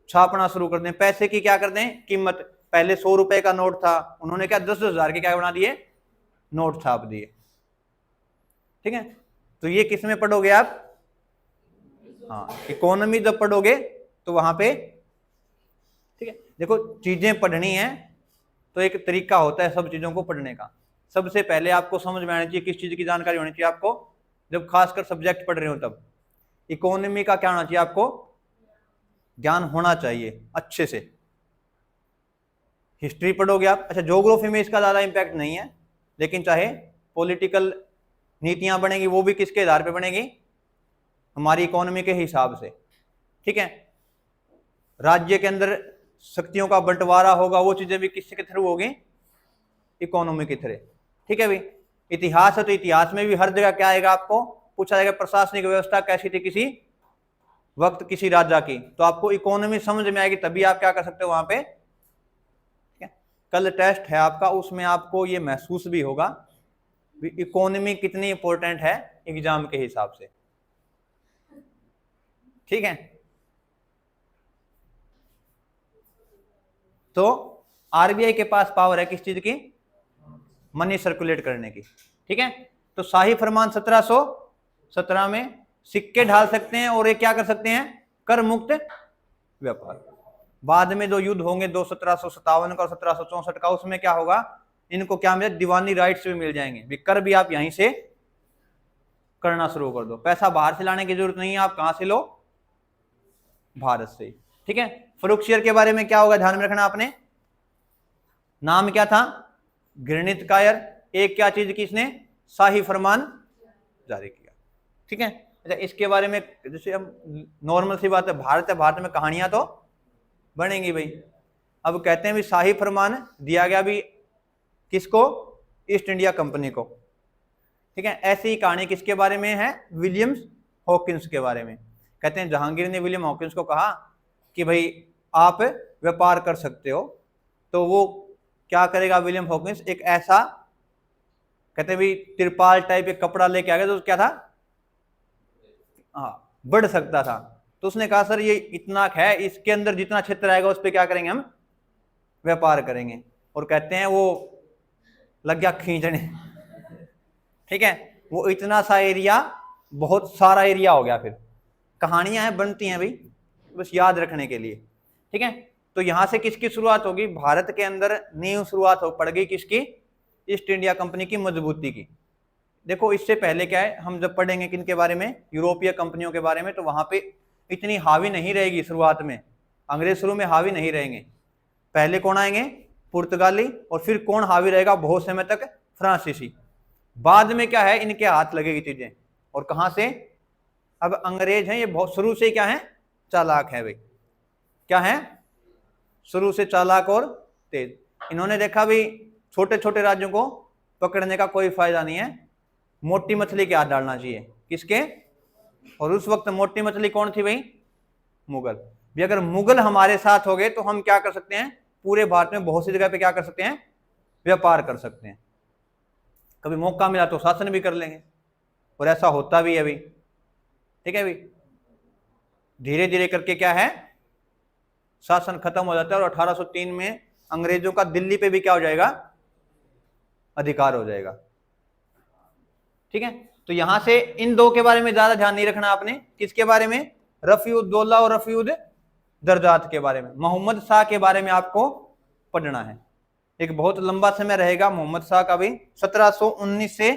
छापना शुरू कर दें। पैसे की क्या कर दें? कीमत। पहले 100 रुपए का नोट था, उन्होंने क्या 10-10 हजार के क्या बना दिए? नोट छाप दिए, ठीक है। तो ये किस में पढ़ोगे आप? हाँ, इकोनॉमी जब पढ़ोगे तो वहां पे, ठीक है। देखो, चीजें पढ़नी है तो एक तरीका होता है सब चीजों को पढ़ने का। सबसे पहले आपको समझ में आना चाहिए किस चीज की जानकारी होनी चाहिए आपको, जब खासकर सब्जेक्ट पढ़ रहे हो तब इकोनॉमी का क्या होना चाहिए? आपको ज्ञान होना चाहिए अच्छे से। हिस्ट्री पढ़ोगे आप, अच्छा ज्योग्राफी में इसका ज्यादा इंपैक्ट नहीं है, लेकिन चाहे पॉलिटिकल नीतियां बनेगी वो भी किसके आधार पे बनेगी? हमारी इकोनॉमी के हिसाब से, ठीक है। राज्य के अंदर शक्तियों का बंटवारा होगा, वो चीजें भी किसके थ्रू होगी? इकोनॉमी के थ्रू, ठीक है भाई। इतिहास है तो इतिहास में भी हर जगह क्या आएगा? आपको पूछा जाएगा प्रशासनिक व्यवस्था कैसी थी किसी वक्त किसी राजा की, तो आपको इकोनॉमी समझ में आएगी, तभी आप क्या कर सकते हो वहां पे, ठीक है। कल टेस्ट है आपका, उसमें आपको ये महसूस भी होगा इकोनॉमी कितनी इंपॉर्टेंट है एग्जाम के हिसाब से, ठीक है। तो आरबीआई के पास पावर है किस चीज की? मनी सर्कुलेट करने की, ठीक है। तो शाही फरमान 1717 में सिक्के ढाल सकते हैं और ये क्या कर सकते हैं? कर मुक्त व्यापार। बाद में जो युद्ध होंगे 1757 का और 1764 का, उसमें क्या होगा? इनको क्या मिले? दीवानी राइट्स भी मिल जाएंगे, कर भी आप यहीं से करना शुरू कर दो। पैसा बाहर से लाने की जरूरत नहीं है, आप कहां से लो? भारत से, ठीक है। फरुखशियर के बारे में क्या होगा ध्यान में रखना आपने, नाम क्या था? घृणित कायर। एक क्या चीज की इसने? शाही फरमान जारी किया, ठीक है। अच्छा, इसके बारे में जैसे हम नॉर्मल सी बात है, भारत में कहानियां तो बनेंगी भाई। अब कहते हैं भी शाही फरमान दिया गया भी किसको, ईस्ट इंडिया कंपनी को, ठीक है। ऐसी ही कहानी किसके बारे में है, विलियम्स हॉकिंस के बारे में। कहते हैं जहांगीर ने विलियम हॉकिंस को कहा कि भाई आप व्यापार कर सकते हो, तो वो क्या करेगा विलियम हॉकिंस, एक ऐसा कहते हैं भी तिरपाल टाइप एक कपड़ा लेके आ गया, तो क्या था, हाँ, बढ़ सकता था। तो उसने कहा सर ये इतना है, इसके अंदर जितना क्षेत्र आएगा उस पर क्या करेंगे, हम व्यापार करेंगे। और कहते हैं वो लग गया खींचने, ठीक है, वो इतना सा एरिया, बहुत सारा एरिया हो गया। फिर कहानियां हैं बनती हैं भाई, बस याद रखने के लिए, ठीक है। तो यहां से किसकी शुरुआत होगी, भारत के अंदर नींव शुरुआत हो पड़ गई किसकी, ईस्ट इंडिया कंपनी की मजबूती की। देखो इससे पहले क्या है, हम जब पढ़ेंगे किनके बारे में, यूरोपीय कंपनियों के बारे में, तो वहां पे इतनी हावी नहीं रहेगी शुरुआत में, अंग्रेज शुरू में हावी नहीं रहेंगे। पहले कौन आएंगे, पुर्तगाली, और फिर कौन हावी रहेगा बहुत समय तक, फ्रांसीसी। बाद में क्या है, इनके हाथ लगेगी चीजें। और कहां से, अब अंग्रेज हैं ये बहुत शुरू से क्या है, चालाक है भाई, क्या है, शुरू से चालाक और तेज। इन्होंने देखा भी छोटे छोटे राज्यों को पकड़ने का कोई फायदा नहीं है, मोटी मछली के हाथ डालना चाहिए, किसके, और उस वक्त मोटी मछली कौन थी भाई, मुगल। भी अगर मुगल हमारे साथ हो गए तो हम क्या कर सकते हैं, पूरे भारत में बहुत सी जगह पे क्या कर सकते हैं, व्यापार कर सकते हैं। कभी मौका मिला तो शासन भी कर लेंगे, और ऐसा होता भी है भाई, ठीक है भाई। धीरे धीरे करके क्या है, शासन खत्म हो जाता है, और 1803 में अंग्रेजों का दिल्ली पे भी क्या हो जाएगा, अधिकार हो जाएगा, ठीक है। तो यहां से इन दो के बारे में ज्यादा ध्यान नहीं रखना आपने, किसके बारे में, रफी-उद-दौला और रफी-उद-दरजात के बारे में। मोहम्मद शाह के बारे में आपको पढ़ना है, एक बहुत लंबा समय रहेगा मोहम्मद शाह का भी, 1719 से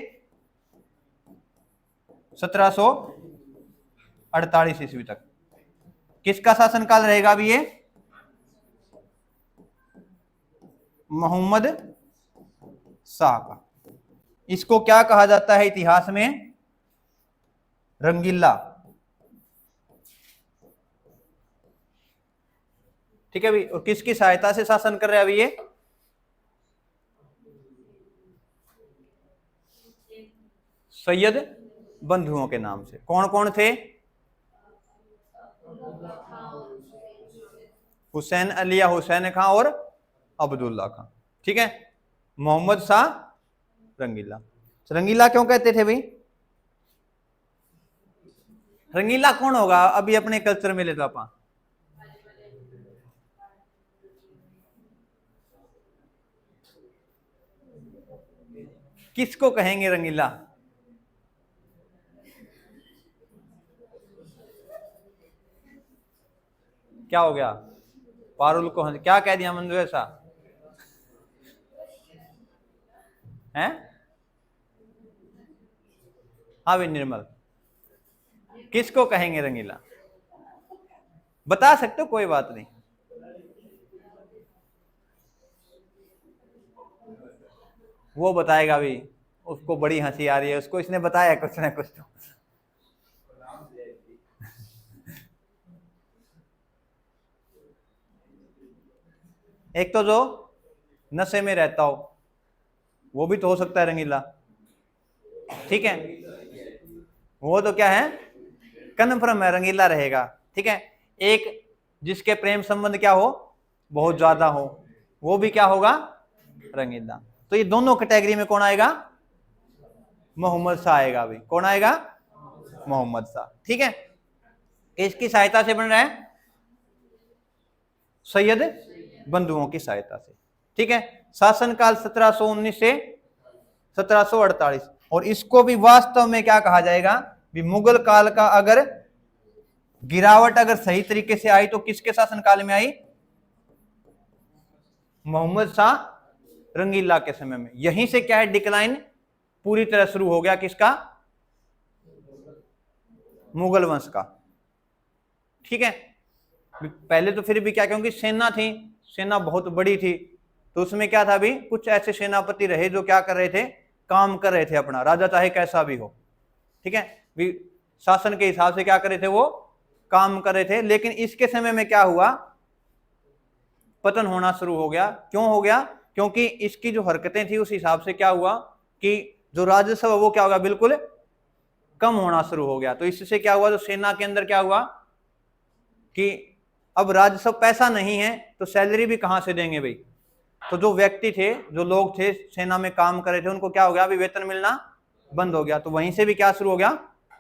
1748 ईस्वी तक। किसका शासनकाल रहेगा अभी ये, मोहम्मद शाह का। इसको क्या कहा जाता है इतिहास में, रंगीला, ठीक है भाई। और किसकी सहायता से शासन कर रहे हैं अभी ये, सैयद बंधुओं के नाम से। कौन कौन थे, हुसैन अली या हुसैन खां और अब्दुल्ला खां, ठीक है। मोहम्मद शाह, रंगीला। रंगीला क्यों कहते थे भाई, रंगीला कौन होगा अभी अपने कल्चर में ले तो आप, किसको कहेंगे रंगीला, क्या हो गया, पारुल को क्या कह दिया मंजू ऐसा है, हाँ भाई निर्मल, किसको कहेंगे रंगीला, बता सकते हो, कोई बात नहीं। वो बताएगा भी, उसको बड़ी हंसी आ रही है, उसको इसने बताया कुछ ना कुछ तो। एक तो जो नशे में रहता हो वो भी तो हो सकता है रंगीला, ठीक है, वो तो क्या है, कन्फर्म है रंगीला रहेगा, ठीक है। एक जिसके प्रेम संबंध क्या हो, बहुत ज्यादा हो, वो भी क्या होगा, रंगीला। तो ये दोनों कैटेगरी में कौन आएगा, मोहम्मद शाह आएगा अभी, कौन आएगा, मोहम्मद शाह, ठीक है। इसकी सहायता से बन रहा है, सैयद बंधुओं की सहायता से, ठीक है। शासनकाल 1719 से 1748, और इसको भी वास्तव में क्या कहा जाएगा, भी मुगल काल का अगर गिरावट अगर सही तरीके से आई तो किसके शासनकाल में आई, मोहम्मद शाह रंगीला के समय में। यहीं से क्या है, डिक्लाइन पूरी तरह शुरू हो गया, किसका, मुगल वंश का, ठीक है। पहले तो फिर भी क्या, क्योंकि सेना थी, सेना बहुत बड़ी थी, तो उसमें क्या था भी, कुछ ऐसे सेनापति रहे जो क्या कर रहे थे, काम कर रहे थे अपना, राजा चाहे कैसा भी हो, ठीक है। भी शासन के हिसाब से क्या करे थे, वो काम कर रहे थे। लेकिन इसके समय में क्या हुआ, पतन होना शुरू हो गया। क्यों हो गया, क्योंकि इसकी जो हरकतें थी उस हिसाब से क्या हुआ कि जो राजस्व वो क्या होगा, बिल्कुल कम होना शुरू हो गया। तो इससे क्या हुआ, जो सेना के अंदर क्या हुआ कि अब राजस्व पैसा नहीं है तो सैलरी भी कहां से देंगे भाई। तो जो व्यक्ति थे, जो लोग थे सेना में काम कर रहे थे, उनको क्या हो गया, अभी वेतन मिलना बंद हो गया। तो वहीं से भी क्या शुरू हो गया,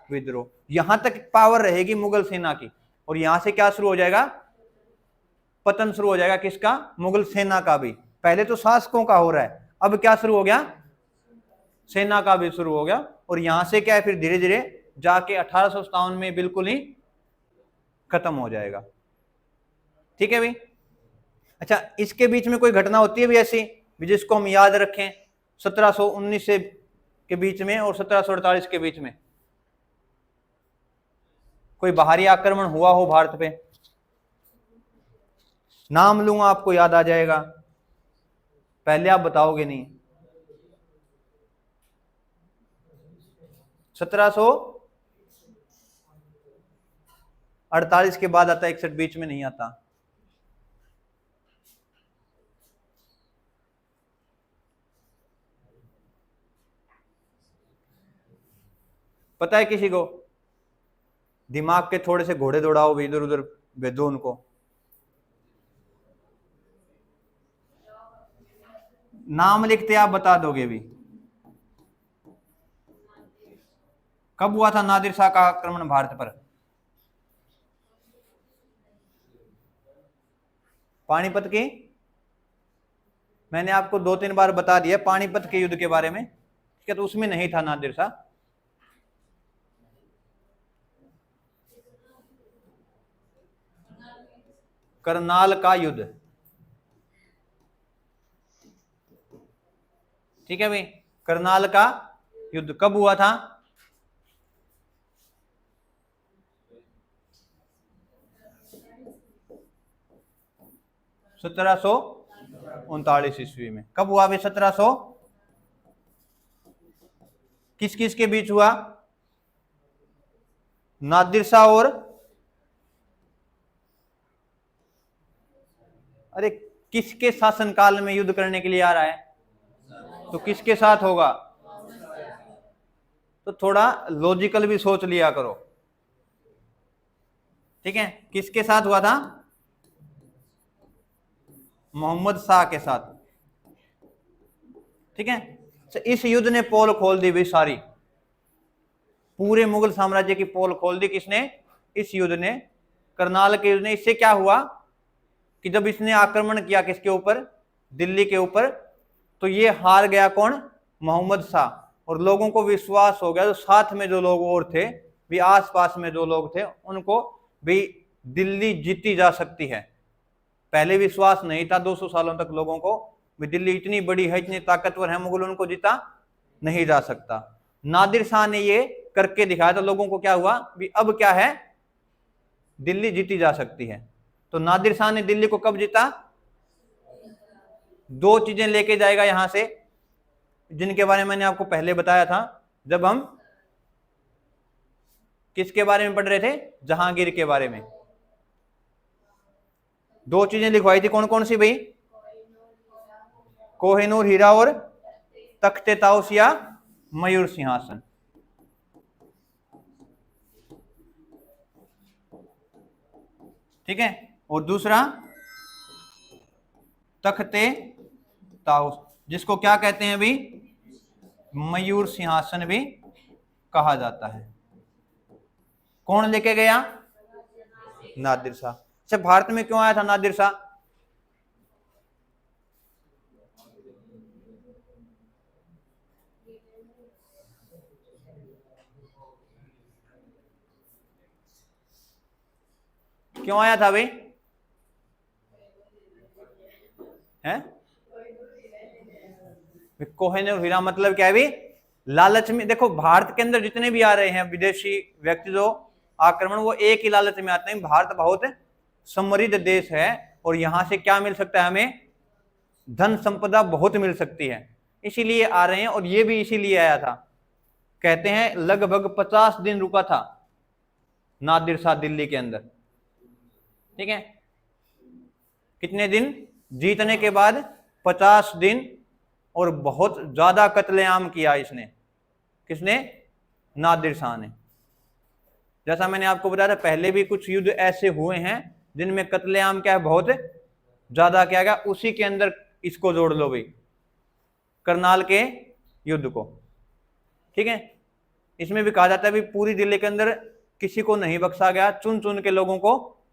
विद्रोह। यहां तक पावर रहेगी मुगल सेना की, और यहां से क्या शुरू हो जाएगा, पतन शुरू हो जाएगा। किसका, मुगल सेना का भी। पहले तो शासकों का हो रहा है, अब क्या शुरू हो गया, सेना का भी शुरू हो गया। और यहां से क्या है, फिर धीरे धीरे जाके 1857 में बिल्कुल ही खत्म हो जाएगा। ठीक है भाई। अच्छा, इसके बीच में कोई घटना होती है भी ऐसी भी जिसको हम याद रखें, 1719 से के बीच में और 1748 के बीच में कोई बाहरी आक्रमण हुआ हो भारत पे? नाम लूंगा आपको याद आ जाएगा, पहले आप बताओगे नहीं। 1748 के बाद आता है, 61 बीच में नहीं आता। पता है किसी को? दिमाग के थोड़े से घोड़े दौड़ाओ भी, इधर उधर भेजो उनको। नाम लिखते आप बता दोगे भी। कब हुआ था नादिर शाह का आक्रमण भारत पर? पानीपत की, मैंने आपको 2-3 बार बता दिया पानीपत के युद्ध के बारे में, ठीक है। तो उसमें नहीं था नादिर शाह। करनाल का युद्ध, ठीक है भाई। करनाल का युद्ध कब हुआ था? 1739 ईस्वी में। कब हुआ भाई? 1700 किस किस के बीच हुआ? नादिर शाह और, अरे किसके शासनकाल में युद्ध करने के लिए आ रहा है, तो किसके साथ होगा? तो थोड़ा लॉजिकल भी सोच लिया करो, ठीक है। किसके साथ हुआ था? मोहम्मद शाह के साथ, ठीक है। तो इस युद्ध ने पोल खोल दी भी सारी, पूरे मुगल साम्राज्य की पोल खोल दी। किसने? इस युद्ध ने, करनाल के युद्ध ने। इससे क्या हुआ कि जब इसने आक्रमण किया किसके ऊपर, दिल्ली के ऊपर, तो ये हार गया कौन? मोहम्मद शाह। और लोगों को विश्वास हो गया, जो साथ में जो लोग और थे भी, आसपास में जो लोग थे, उनको भी दिल्ली जीती जा सकती है। पहले विश्वास नहीं था 200 सालों तक लोगों को भी दिल्ली इतनी बड़ी है, इतनी ताकतवर है, मुगल उनको जीता नहीं जा सकता। नादिर शाह ने ये करके दिखाया, तो लोगों को क्या हुआ भी, अब क्या है, दिल्ली जीती जा सकती है। तो नादिर शाह ने दिल्ली को कब जीता? 2 चीजें लेके जाएगा यहां से, जिनके बारे में मैंने आपको पहले बताया था जब हम किसके बारे में पढ़ रहे थे, जहांगीर के बारे में। 2 चीजें लिखवाई थी, कौन कौन सी भाई? कोहिनूर हीरा और तख्ते ताउस या मयूर सिंहासन, ठीक है। और दूसरा तख्ते ताउस, जिसको क्या कहते हैं भी, मयूर सिंहासन भी कहा जाता है। कौन लेके गया? नादिर शाह। अच्छा, भारत में क्यों आया था नादिर शाह? क्यों आया था भाई? हैं? कोहिनूर हीरा मतलब क्या है भी? लालच में। देखो, भारत के अंदर जितने भी आ रहे हैं विदेशी व्यक्ति जो आक्रमण, वो एक ही लालच में आते हैं। भारत बहुत समृद्ध देश है और यहां से क्या मिल सकता है हमें? धन संपदा बहुत मिल सकती है, इसीलिए आ रहे हैं। और ये भी इसीलिए आया था। कहते हैं लगभग 50 दिन रुका था नादिर शाह दिल्ली के अंदर, ठीक है। कितने दिन? जीतने के बाद 50 दिन, और बहुत ज्यादा कत्लेआम किया इसने। किसने? नादिर शाह ने। जैसा मैंने आपको बताया था, पहले भी कुछ युद्ध ऐसे हुए हैं जिनमें कत्लेआम क्या है, बहुत ज्यादा किया गया। उसी के अंदर इसको जोड़ लो भाई, करनाल के युद्ध को, ठीक है। इसमें भी कहा जाता है भी पूरी दिल्ली के अंदर किसी को नहीं बख्शा गया, चुन चुन के लोगों को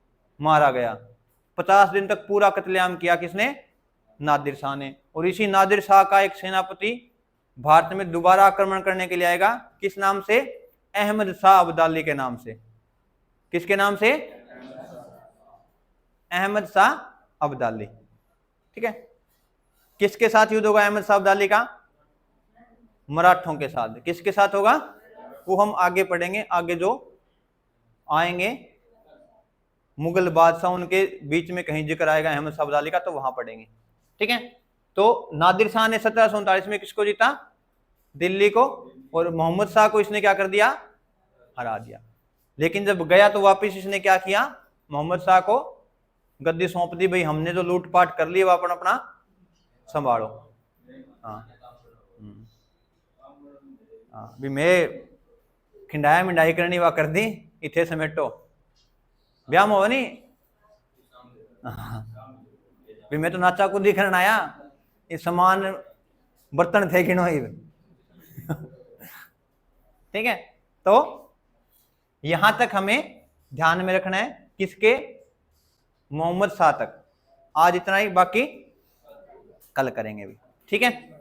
मारा गया। 50 दिन तक पूरा कत्लेआम किया किसने? नादिर शाह ने। और इसी नादिर शाह का एक सेनापति भारत में दोबारा आक्रमण करने के लिए आएगा। किस नाम से? अहमद शाह अब्दाली के नाम से। किसके नाम से? अहमद शाह अब्दाली, ठीक है। किसके साथ युद्ध होगा अहमद शाह अब्दाली का? मराठों के साथ। किसके साथ होगा वो हम आगे पढ़ेंगे, आगे जो आएंगे मुगल बादशाह, उनके बीच में कहीं जिक्र आएगा अहमद शाह अब्दाली का, तो वहां पढ़ेंगे, ठीक है। तो नादिर शाह ने 1739 में किसको जीता? दिल्ली को। और मोहम्मद शाह को इसने क्या कर दिया? हरा दिया। लेकिन जब गया तो वापिस इसने क्या किया? मोहम्मद शाह को गद्दी सौंप दी, भाई हमने जो लूटपाट कर ली वो अपन अपना संभालो। हाँ हाँ, भी मैं खिंडाया मिंडाई करनी वा कर दी, इथे समेटो, ब्याह में हो नहीं। भी मैं तो नाचा कूदी करना आया, ये समान बर्तन थे गिनो ही। ठीक है, तो यहां तक हमें ध्यान में रखना है। किसके? मोहम्मद शाह तक। आज इतना ही, बाकी कल करेंगे भी, ठीक है।